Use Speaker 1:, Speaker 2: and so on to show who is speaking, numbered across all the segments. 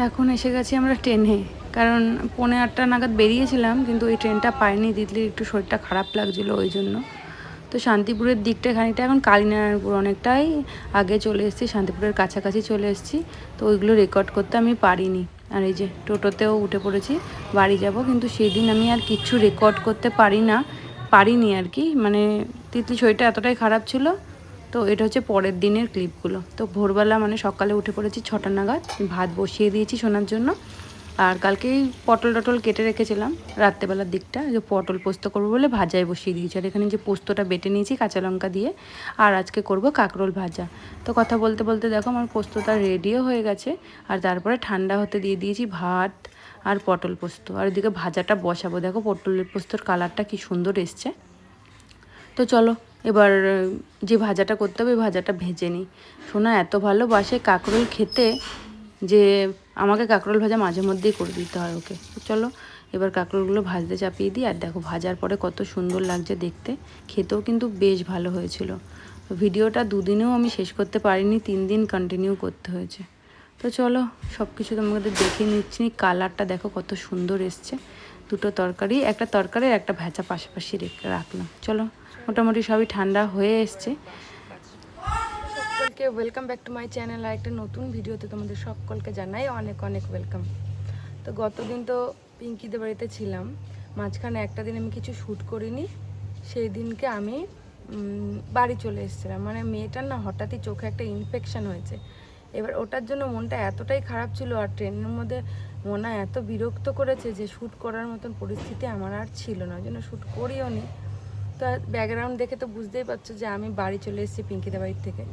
Speaker 1: এখন এসে গেছি আমরা ট্রেনে, কারণ 8:45 নাগাদ বেরিয়েছিলাম, কিন্তু ওই ট্রেনটা পাইনি। দিদির একটু শরীরটা খারাপ লাগছিলো ওই জন্য। তো শান্তিপুরের দিকটা খানিকটা, এখন কালীনারায়ণপুর অনেকটাই আগে চলে এসেছি, শান্তিপুরের কাছাকাছি চলে এসেছি। তো ওইগুলো রেকর্ড করতে আমি পারিনি। আর এই যে টোটোতেও উঠে পড়েছি, বাড়ি যাব। কিন্তু সেদিন আমি আর কিচ্ছু রেকর্ড করতে পারিনি আর কি, মানে তিতলি শরীরটা এতটাই খারাপ ছিল। তো এটা হচ্ছে পরের দিনের ক্লিপগুলো। তো ভোরবেলা মানে সকালে উঠে পড়েছি 6টা নাগাদ, ভাত বসিয়ে দিয়েছি শোনার জন্য। আর কালকেই পটল টটল কেটে রেখেছিলাম রাত্রেবেলার দিকটা, যে পটল পোস্ত করবো বলে ভাজায় বসিয়ে দিয়েছি। আর এখানে যে পোস্তটা বেটে নিয়েছি কাঁচা লঙ্কা দিয়ে। আর আজকে করব কাঁকরোল ভাজা। তো কথা বলতে বলতে দেখো আমার পোস্তটা রেডিও হয়ে গেছে। আর তারপরে ঠান্ডা হতে দিয়ে দিয়েছি ভাত আর পটল পোস্ত। আর এদিকে ভাজাটা বসাবো। দেখো পটলের পোস্তর কালারটা কি সুন্দর এসছে। তো চলো এবার যে ভাজাটা করতে হবে, ভাজাটা ভেজে নিই। সোনা এত ভালোবাসে কাঁকরোল খেতে যে আমাকে কাঁকরোল ভাজা মাঝে মধ্যেই করে দিতে হয় ওকে। তো চলো এবার কাঁকরোলগুলো ভাজতে চাপিয়ে দিই। আর দেখো ভাজার পরে কত সুন্দর লাগছে দেখতে, খেতেও কিন্তু বেশ ভালো হয়েছিল। ভিডিওটা দুদিনেও আমি শেষ করতে পারিনি, 3 দিন কন্টিনিউ করতে হয়েছে। তো চলো সব কিছু তোমাদের দেখিয়ে নিচ্ছি। কালারটা দেখো কত সুন্দর এসছে। দুটো তরকারি, একটা তরকারি আর একটা ভাজা পাশাপাশি রাখলাম। চলো মোটামুটি সবই ঠান্ডা হয়ে এসছে। সকলকে welcome back to my channel. আর একটা নতুন ভিডিওতে তোমাদের সকলকে জানাই অনেক অনেক ওয়েলকাম। তো গতদিন তো পিঙ্কিদের বাড়িতে ছিলাম, মাঝখানে একটা দিন আমি কিছু শ্যুট করিনি। সেই দিনকে আমি বাড়ি চলে এসেছিলাম। মানে মেয়েটার না হঠাৎই চোখে একটা ইনফেকশান হয়েছে। এবার ওটার জন্য মনটা এতটাই খারাপ ছিল, আর ট্রেনের মধ্যে মনে এত বিরক্ত করেছে যে শ্যুট করার মতন পরিস্থিতি আমার আর ছিল না, ওই জন্য শ্যুট করিও নি। তো ব্যাকগ্রাউন্ড দেখে তো বুঝতেই পারছো যে আমি বাড়ি চলে এসেছি পিঙ্কিদের বাড়ির থেকে।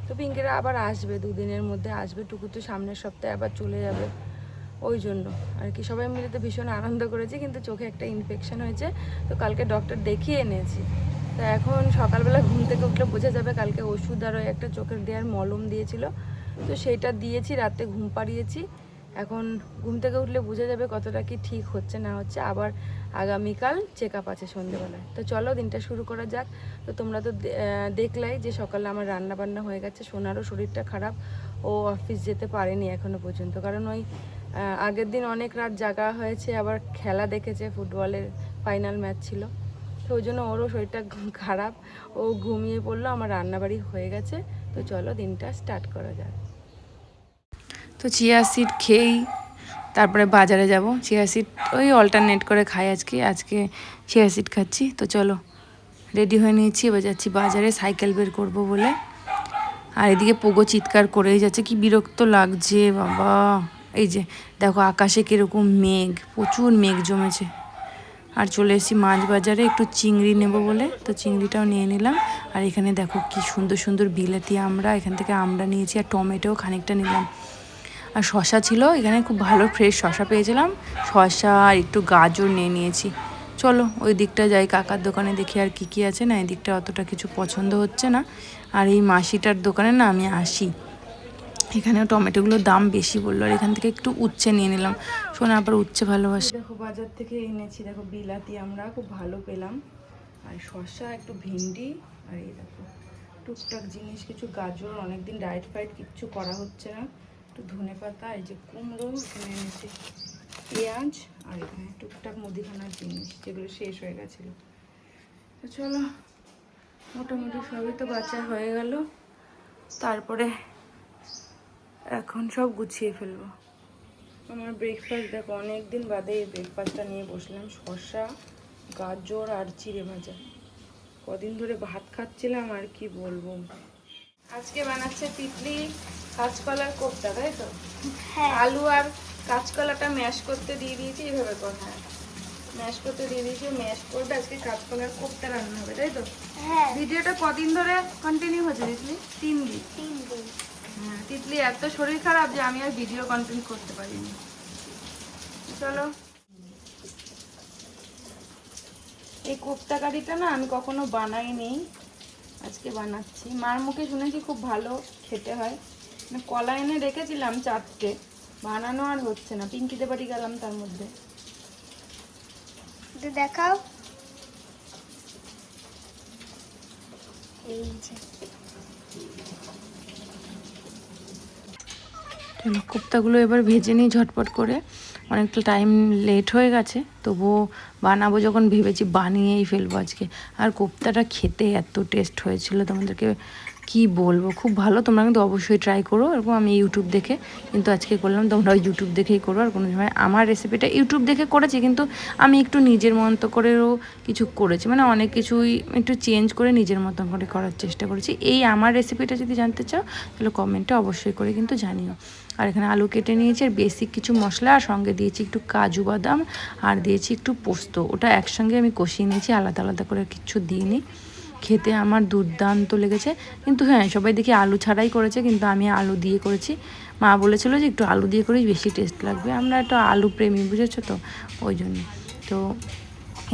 Speaker 1: তো পিঙ্কিরা আবার আসবে, 2 দিনের মধ্যে আসবে। টুকু তো সামনের সপ্তাহে আবার চলে যাবে, ওই জন্য আর কি সবাই মিলে তো ভীষণ আনন্দ করেছি। কিন্তু চোখে একটা ইনফেকশন হয়েছে, তো কালকে ডক্টর দেখিয়ে এনেছি। তো এখন সকালবেলা ঘুম থেকে উঠলে বোঝা যাবে। কালকে ওষুধ আর ওই একটা চোখের দেওয়ার মলম দিয়েছিল, তো সেইটা দিয়েছি, রাতে ঘুম পাড়িয়েছি। এখন ঘুম থেকে উঠলে বোঝা যাবে কতটা কি ঠিক হচ্ছে না হচ্ছে। আবার আগামীকাল চেক আপ আছে সন্ধ্যেবেলায়। তো চলো দিনটা শুরু করা যাক। তো তোমরা তো দেখলাই যে সকালে আমার রান্না বান্না হয়ে গেছে। সোনারও শরীরটা খারাপ, ও অফিস যেতে পারেনি এখনো পর্যন্ত, কারণ ওই আগের দিন অনেক রাত জাগা হয়েছে, আবার খেলা দেখেছে, ফুটবলের ফাইনাল ম্যাচ ছিল। তো ওই জন্য ওরও শরীরটা খারাপ, ও ঘুমিয়ে পড়লো। আমার রান্নাবাড়ি হয়ে গেছে। তো চলো দিনটা স্টার্ট করা যাক। তো চিয়া সিড খেয়েই তারপরে বাজারে যাব। চিয়া সিড ওই অল্টারনেট করে খাই, আজকে চিয়া সিড খাচ্ছি। তো চলো রেডি হয়ে নিয়েছি, এবার যাচ্ছি বাজারে সাইকেল বের করব বলে। আর এদিকে পোগো চিৎকার করেই যাচ্ছে, কি বিরক্ত লাগছে বাবা। এই যে দেখো আকাশে কীরকম মেঘ, প্রচুর মেঘ জমেছে। আর চলে এসেছি মাছ বাজারে একটু চিংড়ি নেব বলে, তো চিংড়িটাও নিয়ে নিলাম। আর এখানে দেখো কি সুন্দর সুন্দর বিলাতি আমরা, এখান থেকে আমরা নিয়েছি, আর টমেটোও খানিকটা নিলাম। আর শশা ছিল এখানে, খুব ভালো ফ্রেশ শশা পেয়েছিলাম। শশা আর একটু গাজর নিয়ে নিয়েছি। চলো ওই দিকটা যাই, কাকার দোকানে দেখি আর কি আছে। না এই দিকটা অতটা কিছু পছন্দ হচ্ছে না। আর এই মাসিটার দোকানে না আমি আসি, এখানেও টমেটোগুলোর দাম বেশি বললো। আর এখান থেকে একটু উচ্ছে নিয়ে নিলাম, শোনা আবার উচ্ছে ভালোবাসি। দেখো বাজার থেকে এনেছি, দেখো বিলাতি আমরা খুব ভালো পেলাম, আর শসা, একটু ভিন্ডি, আর এই দেখো টুকটাক জিনিস কিছু, গাজর, অনেকদিন ডায়েট ফাইট কিচ্ছু করা হচ্ছে না, একটু ধনে পাতা, এই যে কুমড়ো এখানে এনেছি, পেঁয়াজ, আর এখানে টুকটাক মুদিখানার জিনিস যেগুলো শেষ হয়ে গেছিলো। তো চলো মোটামুটি সবই তো বাচ্চা হয়ে গেল। তারপরে এখন সব গুছিয়ে ফেলবো। আমার ব্রেকফাস্ট দেখো, অনেক দিন বাদে এই ব্রেকফাস্টটা নিয়ে বসলাম। শসা, গাজর আর চিড়ে ভাজা। কদিন ধরে ভাত খাচ্ছিলাম আর কি বলবো। আজকে বানাচ্ছে তিতলি কাঁচকলার কোফতা, তাই তো? আলু আর কাঁচকলাটা ম্যাশ করতে দিয়ে দিয়েছি, এইভাবে কর। হ্যাঁ ম্যাশ করতে দিয়ে দিয়েছি, ম্যাশ করবে। আজকে কাঁচকলার কোফতা রান্না হবে, তাই তো? ভিডিওটা কদিন ধরে কন্টিনিউ হচ্ছে তিতলি? 3 দিন। হ্যাঁ তিতলি এত শরীর খারাপ যে আমি আর ভিডিও কন্টেন্ট করতে পারিনি। চলো এই কোফতা কারিটা না আমি কখনো বানাইনি, আজকে বানাচ্ছি। মার মুখে শুনেছি খুব ভালো খেতে হয়। কলা এনে রেখেছিলাম 4টে, বানানো আর হচ্ছে না। পিঙ্কিতে বাড়ি গেলাম তার মধ্যে।
Speaker 2: দেখাও, এই যে
Speaker 1: চলো কোপ্তাগুলো এবার ভেজে নিই ঝটপট করে, অনেকটা টাইম লেট হয়ে গেছে, তবুও বানাবো যখন ভেবেছি বানিয়েই ফেলবো আজকে। আর কোপ্তাটা খেতে এত টেস্ট হয়েছিল, তোমাদেরকে কি বলবো, খুব ভালো। তোমরা কিন্তু অবশ্যই ট্রাই করো, এরকম আমি ইউটিউব দেখে কিন্তু আজকে করলাম, তোমরা ইউটিউব দেখেই করো। আর কোনো সময় আমার রেসিপিটা ইউটিউব দেখে করেছি, কিন্তু আমি একটু নিজের মতো করেও কিছু করেছি, মানে অনেক কিছুই একটু চেঞ্জ করে নিজের মতন করে করার চেষ্টা করেছি। এই আমার রেসিপিটা যদি জানতে চাও তাহলে কমেন্টে অবশ্যই করে কিন্তু জানিও। আর এখানে আলু কেটে নিয়েছি, আর বেসিক কিছু মশলা, আর সঙ্গে দিয়েছি একটু কাজু বাদাম, আর দিয়েছি একটু পোস্ত। ওটা একসঙ্গে আমি কষিয়ে নিয়েছি, আলাদা আলাদা করে কিচ্ছু দিইনি। খেতে আমার দুর্দান্ত লেগেছে। কিন্তু হ্যাঁ, সবাই দেখি আলু ছাড়াই করেছে, কিন্তু আমি আলু দিয়ে করেছি। মা বলেছিল যে একটু আলু দিয়ে করেই বেশি টেস্ট লাগবে, আমরা একটু আলু প্রেমী, বুঝেছো তো, ওই জন্য। তো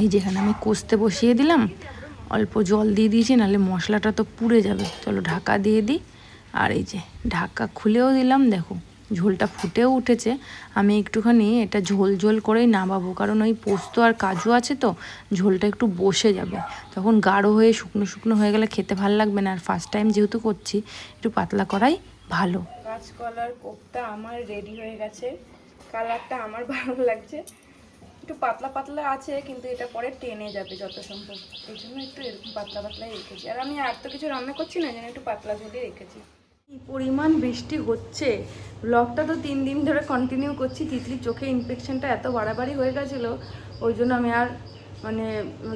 Speaker 1: এই যেখানে আমি কষতে বসিয়ে দিলাম, অল্প জল দিয়ে দিয়েছি, নাহলে মশলাটা তো পুড়ে যাবে। চলো ঢাকা দিয়ে দিই। আর এই যে ঢাকা খুলেও দিলাম, দেখো ঝোলটা ফুটেও উঠেছে। আমি একটুখানি এটা ঝোল ঝোল করেই নামাবো, কারণ ওই পোস্ত আর কাজু আছে তো, ঝোলটা একটু বসে যাবে। তখন গাঢ় হয়ে শুকনো শুকনো হয়ে গেলে খেতে ভালো লাগবে না। আর ফার্স্ট টাইম যেহেতু করছি, একটু পাতলা করাই ভালো। কাঁচকলার কোপ্তা আমার রেডি হয়ে গেছে। কালারটা আমার ভালো লাগছে, একটু পাতলা পাতলা আছে, কিন্তু এটা পরে টেনে যাবে যত সম্ভব, এই জন্য একটু এরকম পাতলা পাতলাই রেখেছি। আর আমি আর তো কিছু রান্না করছি না, যেন একটু পাতলা ঝোলে রেখেছি। কি পরিমাণ বৃষ্টি হচ্ছে, ব্লগটা তো 3 দিন ধরে কন্টিনিউ করছি। তিতলির চোখে ইনফেকশনটা এত বাড়াবাড়ি হয়ে গেছিলো, ওই জন্য আমি আর মানে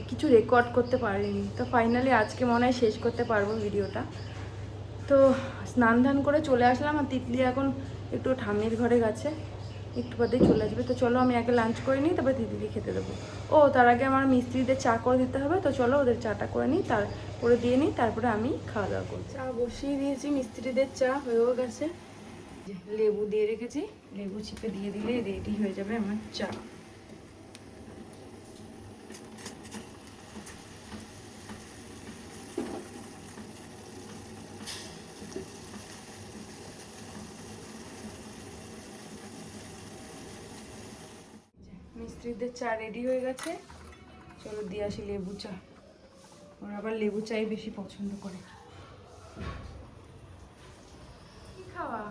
Speaker 1: কিছু রেকর্ড করতে পারিনি। তো ফাইনালি আজকে মনে হয় শেষ করতে পারবো ভিডিওটা। তো স্নান ধান করে চলে আসলাম, আর তিতলি এখন একটু ঠাম্মির ঘরে গেছে, একটু বাদেই চলে আসবে। তো চলো আমি আগে লাঞ্চ করে নিই, তারপরে দিদিকে খেতে দেবো। ও তার আগে আমার মিস্ত্রিদের চা করে দিতে হবে, তো চলো ওদের চাটা করে নিই, করে দিয়ে নিই, তারপরে আমি খাওয়া দাওয়া করবো। চা বসিয়ে দিয়েছি, মিস্ত্রিদের চা হয়েও গেছে। লেবু দিয়ে রেখেছি, লেবু চিপে দিয়ে দিলে রেডি হয়ে যাবে আমার চা। মিস্ত্রিদের চা রেডি হয়ে গেছে, চলো দিয়ে আসি লেবু চা। ওরা আবার লেবু চাই বেশি পছন্দ করে। কি খাওয়া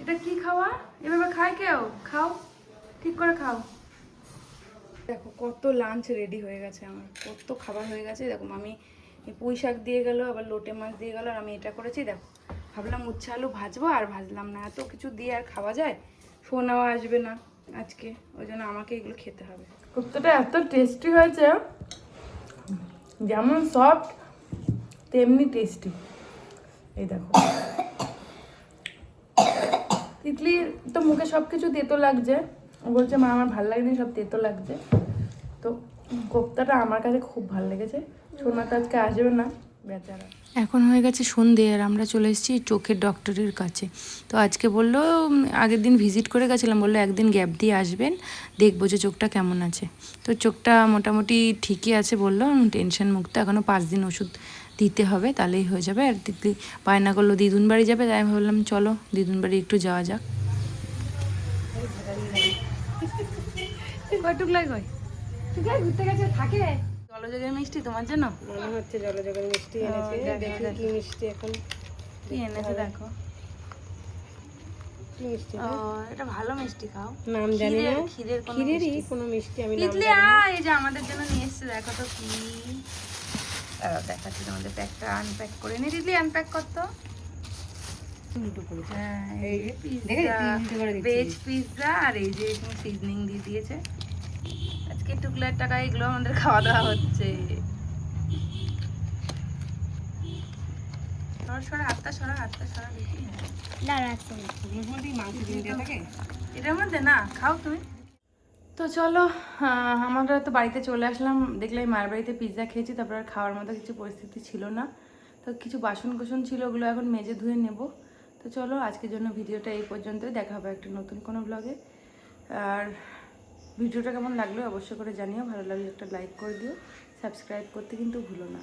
Speaker 1: এটা, কি খাওয়া এভাবে খায় কেউ? খাও, ঠিক করে খাও। দেখো কত লাঞ্চ রেডি হয়ে গেছে আমার, কত খাবার হয়ে গেছে। দেখো আমি পুঁই শাক দিয়ে গেল, আবার লোটে মাছ দিয়ে গেল, আর আমি এটা করেছি। দেখো ভাবলাম উচ্ছে আলু ভাজবো, আর ভাজলাম না, এত কিছু দিয়ে আর খাওয়া যায়? সোনাও আসবে না আজকে, ওই জন্য আমাকে এগুলো খেতে হবে। কোপ্তাটা এত টেস্টি হয়েছে, যেমন সফট তেমনি টেস্টি। এই দেখো তিতলির তো মুখে সব কিছু তেতো লাগছে, ও বলছে মা আমার ভালো লাগেনি, সব তেতো লাগছে। তো কোপ্তাটা আমার কাছে খুব ভালো লেগেছে। সোনা তো আজকে আসবে না বেচারা। এখন হয়ে গেছে সন্ধে, আর আমরা চলে এসেছি চোখের ডক্টরের কাছে। তো আজকে বললো, আগের দিন ভিজিট করে গেছিলাম, বললো একদিন গ্যাপ দিয়ে আসবেন, দেখবো যে চোখটা কেমন আছে। তো চোখটা মোটামুটি ঠিকই আছে বললো, টেনশন মুক্ত। এখনও 5 দিন ওষুধ দিতে হবে, তাহলেই হয়ে যাবে। আর তিতলি বায়না করলো দিদুন বাড়ি যাবে, তাই আমি ভাবলাম চলো দিদুন বাড়ি একটু যাওয়া যাক। কয়টুক লাগবে? ঘুরতে গেছে থাকে। জলযোগের মিষ্টি তোমার জন্য মনে হচ্ছে, জলযোগের মিষ্টি এনেছে। দেখি কি মিষ্টি, এখন কি এনেছে দেখো। কি মিষ্টি? এটা ভালো মিষ্টি, খাও। নাম জানি না, ক্ষীরেরই কোনো মিষ্টি আমি নাম জানি না। এই যে আমাদের জন্য নিয়ে এসেছে, দেখো তো কি। দেখাচ্ছি তোমাদের, প্যাকটা আনপ্যাক করে নি। দিদি আনপ্যাক করতো, ভেজ পিৎজা, আর এই যে সিজনিং দিয়ে দিয়েছে। আজকে টুকলার টাকা এগুলো আমাদের খাওয়া দাওয়া হচ্ছে। হাতটা সরা দেখি। এটার মধ্যে না, খাও তুমি। তো চলো আমরা তো বাড়িতে চলে আসলাম, দেখলে মায়ের বাড়িতে পিৎজা খেয়েছি, তারপর আর খাওয়ার মতো কিছু পরিস্থিতি ছিল না। তো কিছু বাসন কোসন ছিল, ওগুলো এখন মেজে ধুয়ে নেব। তো চলো আজকের জন্য ভিডিওটা এই পর্যন্তই, দেখা হবে একটা নতুন কোনো ব্লগে। আর ভিডিওটা কেমন লাগলো অবশ্যই করে জানিও, ভালো লাগলে একটা লাইক করে দিও, সাবস্ক্রাইব করতে কিন্তু ভুলো না।